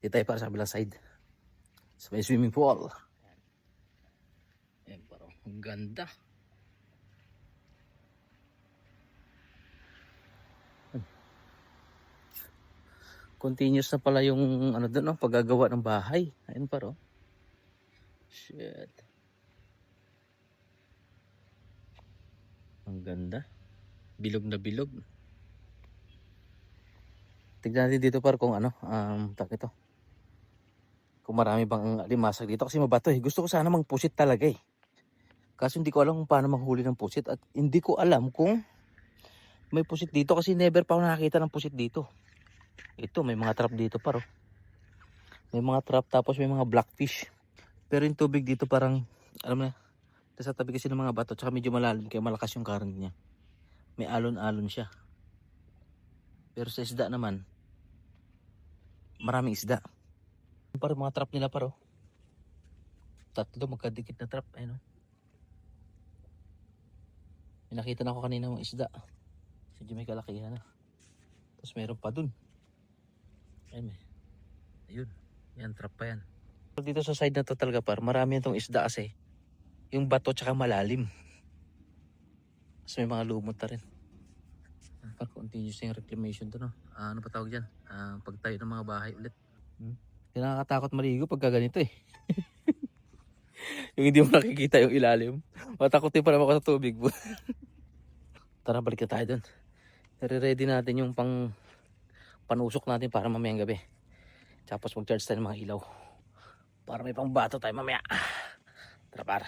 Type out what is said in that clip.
Dito tayo para sa kabilang side. Sa may swimming pool. Ayan parang ang ganda. Continuous na pala yung ano doon, no? Paggagawa ng bahay. Ayun parang. Shit. Ang ganda. Bilog na bilog. Tignan natin dito par kung ano, tak ito. Kung marami bang limasag dito kasi mabato eh. Gusto ko sana mangpusit talaga eh. Kaso hindi ko alam kung paano manghuli ng pusit at hindi ko alam kung may pusit dito kasi never pa ako nakakita ng pusit dito. Ito may mga trap dito par oh. May mga trap tapos may mga blackfish. Pero yung tubig dito parang alam mo na, sa tabi kasi ng mga bato tsaka medyo malalim kaya malakas yung current niya. May alon-alon siya. Pero sa isda naman, maraming isda. Parang mga trap nila paro. Tatlo magkadikit na trap. Ayun oh. May nakita na ako kanina ng isda. Medyo may kalakihan na. Tapos meron pa dun. Ayun eh. Ayun. Yan trap pa yan. Dito sa side na to talaga par, marami itong isda kasi. Yung bato tsaka malalim. Tapos may mga lumot na rin. Par continuous yung reclamation to no. Ano pa tawag dyan? Pagtayo ng mga bahay ulit. Nakakatakot maligo pagka ganito eh. Yung hindi mo nakikita yung ilalim. Matakotin pa naman ako sa tubig. Tara balik na tayo dun. Ready natin yung panusok natin para mamayang gabi. Tapos mag-charge tayo ng mga ilaw. Para may pang bato tayo mamaya. Tara par.